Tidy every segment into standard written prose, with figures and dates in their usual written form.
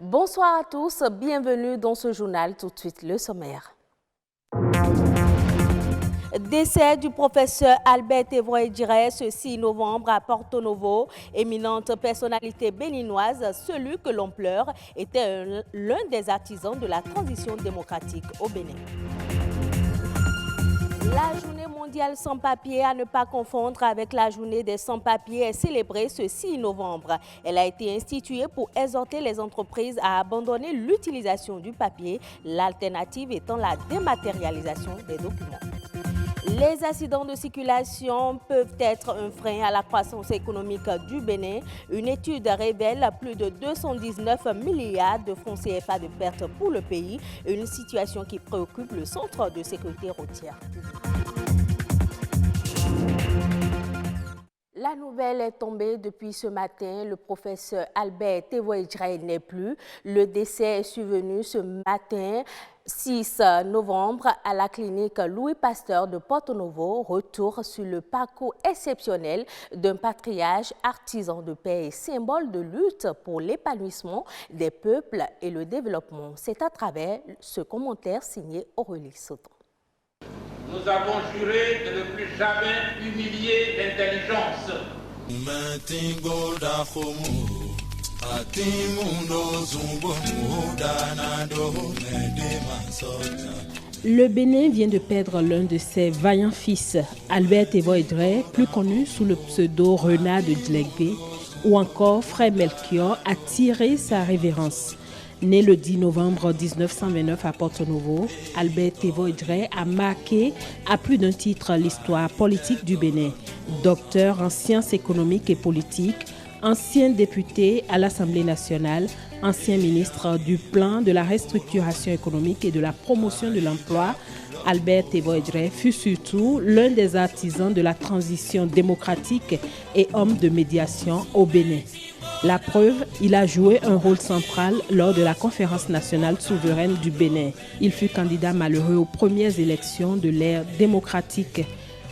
Bonsoir à tous, bienvenue dans ce journal. Tout de suite, le sommaire. Décès du professeur Albert Tévoé-Djiré ce 6 novembre à Porto Novo, éminente personnalité béninoise, celui que l'on pleure était l'un des artisans de la transition démocratique au Bénin. La journée mondiale sans papier, à ne pas confondre avec la journée des sans-papiers, est célébrée ce 6 novembre. Elle a été instituée pour exhorter les entreprises à abandonner l'utilisation du papier, l'alternative étant la dématérialisation des documents. Les accidents de circulation peuvent être un frein à la croissance économique du Bénin. Une étude révèle plus de 219 milliards de francs CFA de pertes pour le pays, une situation qui préoccupe le Centre de sécurité routière. La nouvelle est tombée depuis ce matin. Le professeur Albert Tévoé-Djiré n'est plus. Le décès est survenu ce matin 6 novembre à la clinique Louis Pasteur de Porto Novo. Retour sur le parcours exceptionnel d'un patriarche, artisan de paix et symbole de lutte pour l'épanouissement des peuples et le développement. C'est à travers ce commentaire signé Aurélie Soton. Nous avons juré de ne plus jamais humilier l'intelligence. Le Bénin vient de perdre l'un de ses vaillants fils, Albert Tévoé-Djiré, plus connu sous le pseudo Renard de Djlegbe, ou encore Frère Melchior, a tiré sa révérence. Né le 10 novembre 1929 à Porto Novo, Albert Tévoé-Djiré a marqué à plus d'un titre l'histoire politique du Bénin. Docteur en sciences économiques et politiques, ancien député à l'Assemblée nationale, ancien ministre du plan de la restructuration économique et de la promotion de l'emploi, Albert Tévoé-Djiré fut surtout l'un des artisans de la transition démocratique et homme de médiation au Bénin. La preuve, il a joué un rôle central lors de la conférence nationale souveraine du Bénin. Il fut candidat malheureux aux premières élections de l'ère démocratique.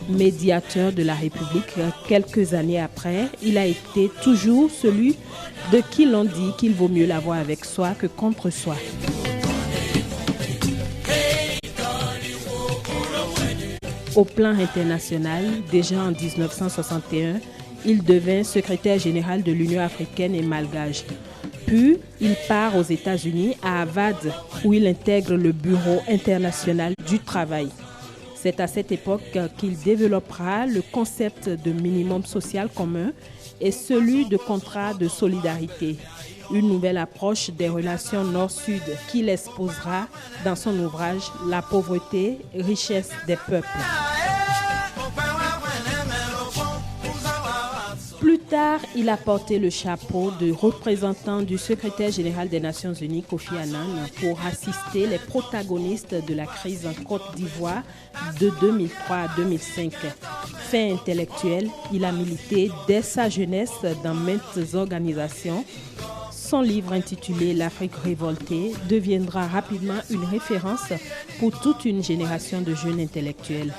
Médiateur de la République, quelques années après, il a été toujours celui de qui l'on dit qu'il vaut mieux l'avoir avec soi que contre soi. Au plan international, déjà en 1961, il devint secrétaire général de l'Union africaine et malgache. Puis, il part aux États-Unis, à Harvard, où il intègre le Bureau international du travail. C'est à cette époque qu'il développera le concept de minimum social commun et celui de contrat de solidarité, une nouvelle approche des relations nord-sud qu'il exposera dans son ouvrage « La pauvreté, richesse des peuples ». Plus tard, il a porté le chapeau de représentant du secrétaire général des Nations Unies, Kofi Annan, pour assister les protagonistes de la crise en Côte d'Ivoire de 2003 à 2005. Fait intellectuel, il a milité dès sa jeunesse dans maintes organisations. Son livre intitulé « L'Afrique révoltée » deviendra rapidement une référence pour toute une génération de jeunes intellectuels.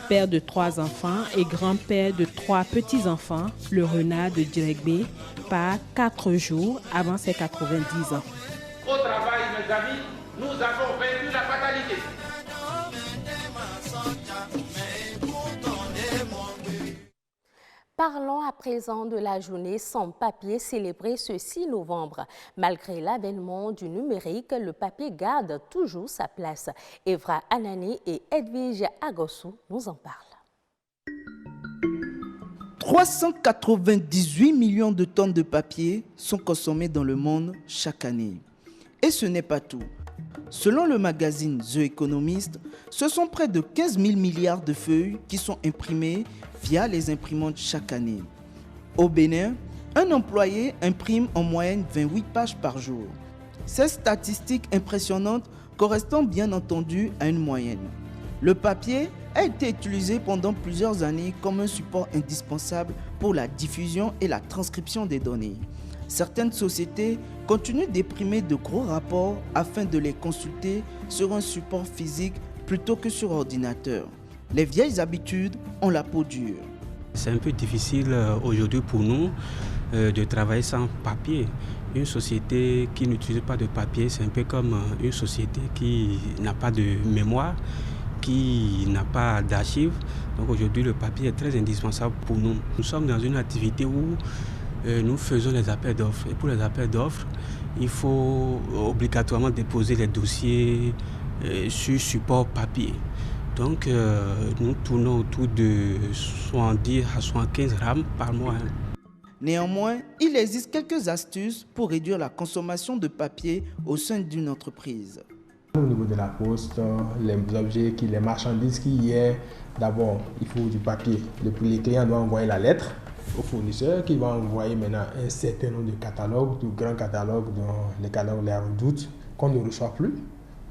Père de 3 enfants et grand-père de 3 petits-enfants, le Renard de Djlegbe part 4 jours avant ses 90 ans. Au travail, mes amis, nous avons vaincu la fatalité. Parlons à présent de la journée sans papier célébrée ce 6 novembre. Malgré l'avènement du numérique, le papier garde toujours sa place. Evra Anani et Edwige Agossou nous en parlent. 398 millions de tonnes de papier sont consommées dans le monde chaque année. Et ce n'est pas tout. Selon le magazine The Economist, ce sont près de 15 000 milliards de feuilles qui sont imprimées via les imprimantes chaque année. Au Bénin, un employé imprime en moyenne 28 pages par jour. Ces statistiques impressionnantes correspondent bien entendu à une moyenne. Le papier a été utilisé pendant plusieurs années comme un support indispensable pour la diffusion et la transcription des données. Certaines sociétés continuent d'imprimer de gros rapports afin de les consulter sur un support physique plutôt que sur ordinateur. Les vieilles habitudes ont la peau dure. C'est un peu difficile aujourd'hui pour nous de travailler sans papier. Une société qui n'utilise pas de papier, c'est un peu comme une société qui n'a pas de mémoire, qui n'a pas d'archives. Donc aujourd'hui, le papier est très indispensable pour nous. Nous sommes dans une activité où nous faisons les appels d'offres. Et pour les appels d'offres, il faut obligatoirement déposer les dossiers sur support papier. Donc nous tournons autour de 70 à 75 rames par mois. Néanmoins, il existe quelques astuces pour réduire la consommation de papier au sein d'une entreprise. Au niveau de la poste, les marchandises qu'il y a, d'abord, il faut du papier. Les clients doivent envoyer la lettre au fournisseur qui va envoyer maintenant un certain nombre de catalogues, de grands catalogues, dont les catalogues les redoutes, qu'on ne reçoit plus.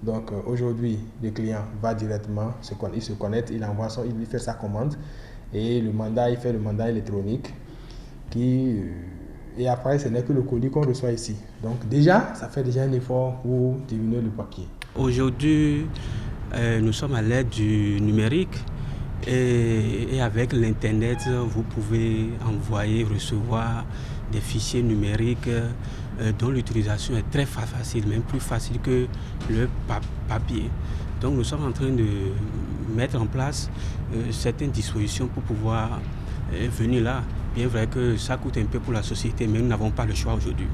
Donc aujourd'hui, le client va directement, il se connecte, il fait sa commande et il fait le mandat électronique. Et après, ce n'est que le colis qu'on reçoit ici. Donc déjà, ça fait déjà un effort pour diminuer le papier. Aujourd'hui, nous sommes à l'ère du numérique et avec l'Internet, vous pouvez envoyer, recevoir des fichiers numériques dont l'utilisation est très facile, même plus facile que le papier. Donc nous sommes en train de mettre en place certaines dispositions pour pouvoir venir là. Bien vrai que ça coûte un peu pour la société, mais nous n'avons pas le choix aujourd'hui.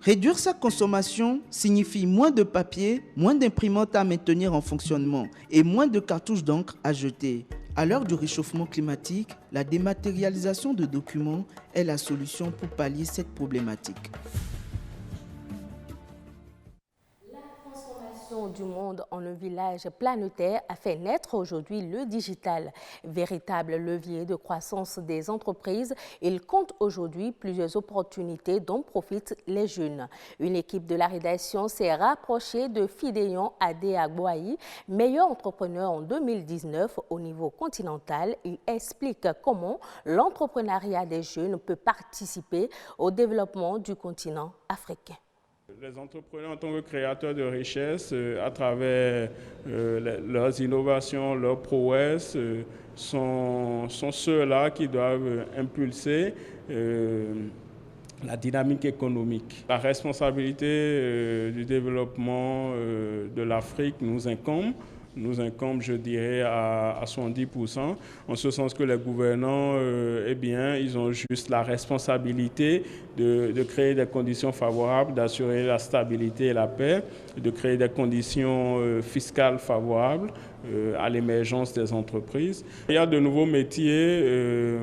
Réduire sa consommation signifie moins de papier, moins d'imprimantes à maintenir en fonctionnement et moins de cartouches d'encre à jeter. À l'heure du réchauffement climatique, la dématérialisation de documents est la solution pour pallier cette problématique. Du monde en un village planétaire a fait naître aujourd'hui le digital. Véritable levier de croissance des entreprises, il compte aujourd'hui plusieurs opportunités dont profitent les jeunes. Une équipe de la rédaction s'est rapprochée de Fidéon Adéagboaï, meilleur entrepreneur en 2019 au niveau continental. Il explique comment l'entrepreneuriat des jeunes peut participer au développement du continent africain. Les entrepreneurs en tant que créateurs de richesses, à travers leurs innovations, leurs prouesses, sont ceux-là qui doivent impulser la dynamique économique. La responsabilité du développement de l'Afrique nous incombe, je dirais, à 70%, en ce sens que les gouvernants, ils ont juste la responsabilité de créer des conditions favorables, d'assurer la stabilité et la paix, de créer des conditions fiscales favorables à l'émergence des entreprises. Il y a de nouveaux métiers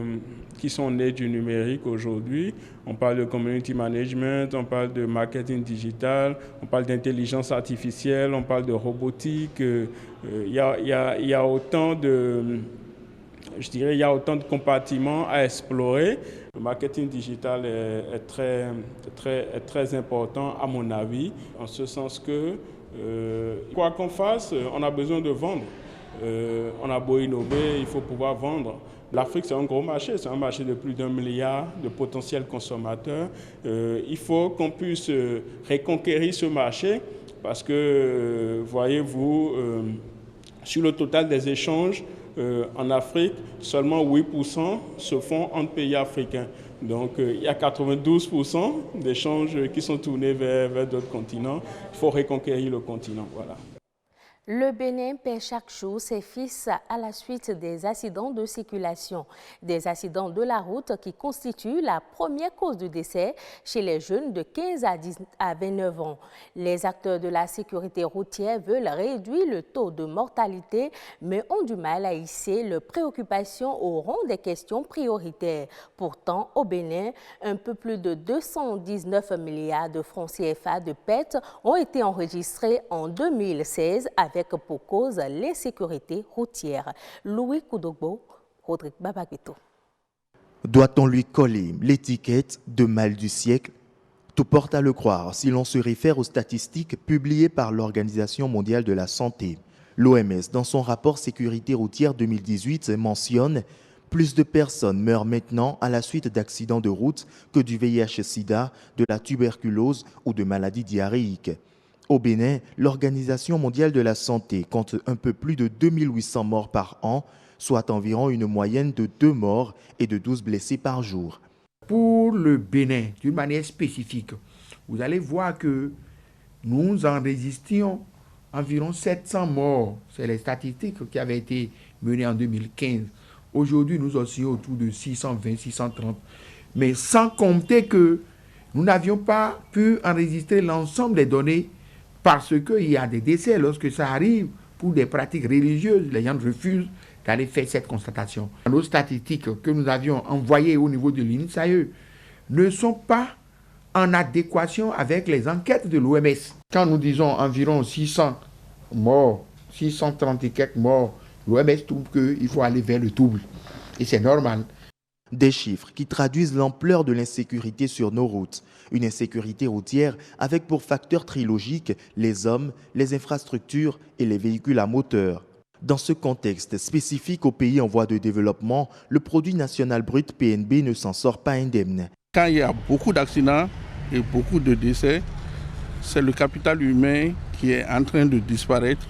qui sont nés du numérique aujourd'hui. On parle de community management, on parle de marketing digital, on parle d'intelligence artificielle, on parle de robotique. Il y a autant de compartiments à explorer. Le marketing digital est très important à mon avis, en ce sens que quoi qu'on fasse, on a besoin de vendre. On a beau innover, il faut pouvoir vendre. L'Afrique, c'est un gros marché, c'est un marché de plus d'1 milliard de potentiels consommateurs. Il faut qu'on puisse reconquérir ce marché parce que, voyez-vous, sur le total des échanges en Afrique, seulement 8% se font entre pays africains. Donc, il y a 92% d'échanges qui sont tournés vers d'autres continents. Il faut reconquérir le continent, voilà. Le Bénin perd chaque jour ses fils à la suite des accidents de circulation. Des accidents de la route qui constituent la première cause de décès chez les jeunes de 15 à 29 ans. Les acteurs de la sécurité routière veulent réduire le taux de mortalité, mais ont du mal à hisser leurs préoccupations au rang des questions prioritaires. Pourtant, au Bénin, un peu plus de 219 milliards de francs CFA de pertes ont été enregistrés en 2016 avec pour cause l'insécurité routière. Louis Koudogbo, Rodrigue Babagueto. Doit-on lui coller l'étiquette de mal du siècle? Tout porte à le croire si l'on se réfère aux statistiques publiées par l'Organisation mondiale de la santé. L'OMS, dans son rapport Sécurité routière 2018, mentionne Plus de personnes meurent maintenant à la suite d'accidents de route que du VIH-Sida, de la tuberculose ou de maladies diarrhéiques. Au Bénin, l'Organisation mondiale de la santé compte un peu plus de 2800 morts par an, soit environ une moyenne de 2 morts et de 12 blessés par jour. Pour le Bénin, d'une manière spécifique, vous allez voir que nous enregistrions environ 700 morts. C'est les statistiques qui avaient été menées en 2015. Aujourd'hui, nous oscillons autour de 620, 630. Mais sans compter que nous n'avions pas pu enregistrer l'ensemble des données parce qu'il y a des décès lorsque ça arrive pour des pratiques religieuses. Les gens refusent d'aller faire cette constatation. Nos statistiques que nous avions envoyées au niveau de l'INSAE ne sont pas en adéquation avec les enquêtes de l'OMS. Quand nous disons environ 600 morts, 630 et quelques morts, l'OMS trouve qu'il faut aller vers le double. Et c'est normal. Des chiffres qui traduisent l'ampleur de l'insécurité sur nos routes. Une insécurité routière avec pour facteurs trilogiques les hommes, les infrastructures et les véhicules à moteur. Dans ce contexte spécifique aux pays en voie de développement, le produit national brut PNB ne s'en sort pas indemne. Quand il y a beaucoup d'accidents et beaucoup de décès, c'est le capital humain qui est en train de disparaître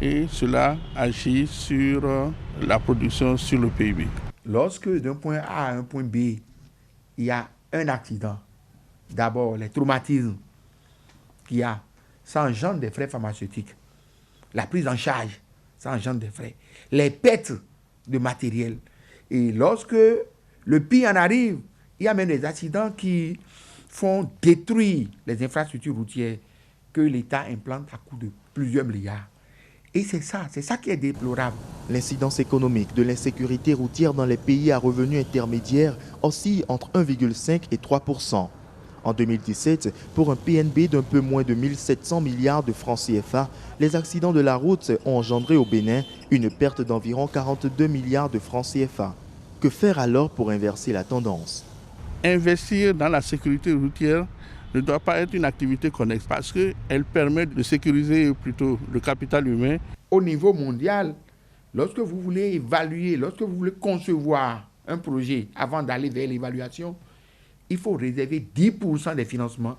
et cela agit sur la production, sur le PIB. Lorsque d'un point A à un point B, il y a un accident, d'abord les traumatismes qu'il y a, ça engendre des frais pharmaceutiques. La prise en charge, ça engendre des frais. Les pertes de matériel. Et lorsque le pire en arrive, il y a même des accidents qui font détruire les infrastructures routières que l'État implante à coût de plusieurs milliards. Et c'est ça qui est déplorable. L'incidence économique de l'insécurité routière dans les pays à revenus intermédiaires oscille entre 1,5 et 3%. En 2017, pour un PNB d'un peu moins de 1700 milliards de francs CFA, les accidents de la route ont engendré au Bénin une perte d'environ 42 milliards de francs CFA. Que faire alors pour inverser la tendance? Investir dans la sécurité routière ne doit pas être une activité connexe parce qu'elle permet de sécuriser plutôt le capital humain. Au niveau mondial, lorsque vous voulez évaluer, lorsque vous voulez concevoir un projet avant d'aller vers l'évaluation, il faut réserver 10% des financements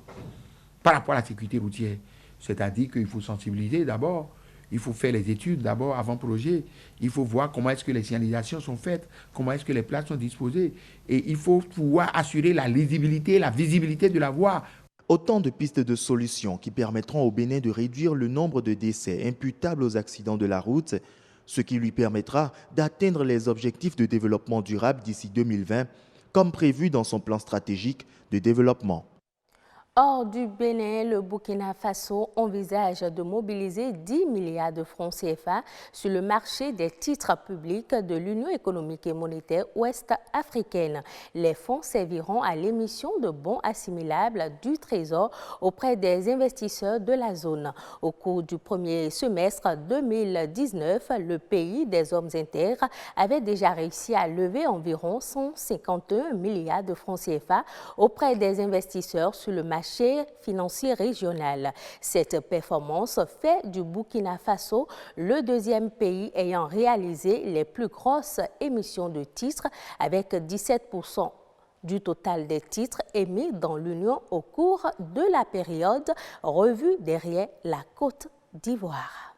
par rapport à la sécurité routière. C'est-à-dire qu'il faut sensibiliser d'abord, il faut faire les études d'abord avant projet, il faut voir comment est-ce que les signalisations sont faites, comment est-ce que les places sont disposées, et il faut pouvoir assurer la lisibilité, la visibilité de la voie. Autant de pistes de solutions qui permettront au Bénin de réduire le nombre de décès imputables aux accidents de la route, ce qui lui permettra d'atteindre les objectifs de développement durable d'ici 2020, comme prévu dans son plan stratégique de développement. Hors du Bénin, le Burkina Faso envisage de mobiliser 10 milliards de francs CFA sur le marché des titres publics de l'Union économique et monétaire ouest-africaine. Les fonds serviront à l'émission de bons assimilables du Trésor auprès des investisseurs de la zone. Au cours du premier semestre 2019, le pays des hommes intègres avait déjà réussi à lever environ 151 milliards de francs CFA auprès des investisseurs sur le marché financier régional. Cette performance fait du Burkina Faso le deuxième pays ayant réalisé les plus grosses émissions de titres avec 17% du total des titres émis dans l'Union au cours de la période revue derrière la Côte d'Ivoire.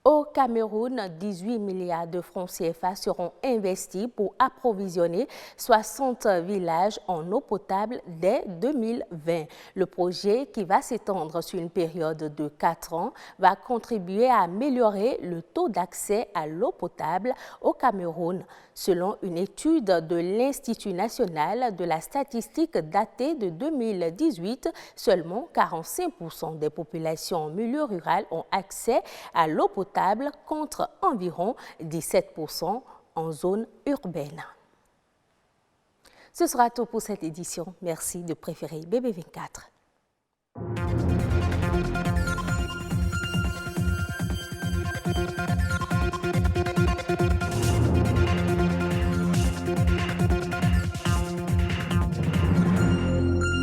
Au Cameroun, 18 milliards de francs CFA seront investis pour approvisionner 60 villages en eau potable dès 2020. Le projet, qui va s'étendre sur une période de 4 ans, va contribuer à améliorer le taux d'accès à l'eau potable au Cameroun. Selon une étude de l'Institut national de la statistique datée de 2018, seulement 45% des populations en milieu rural ont accès à l'eau potable contre environ 17% en zone urbaine. Ce sera tout pour cette édition. Merci de préférer BB24.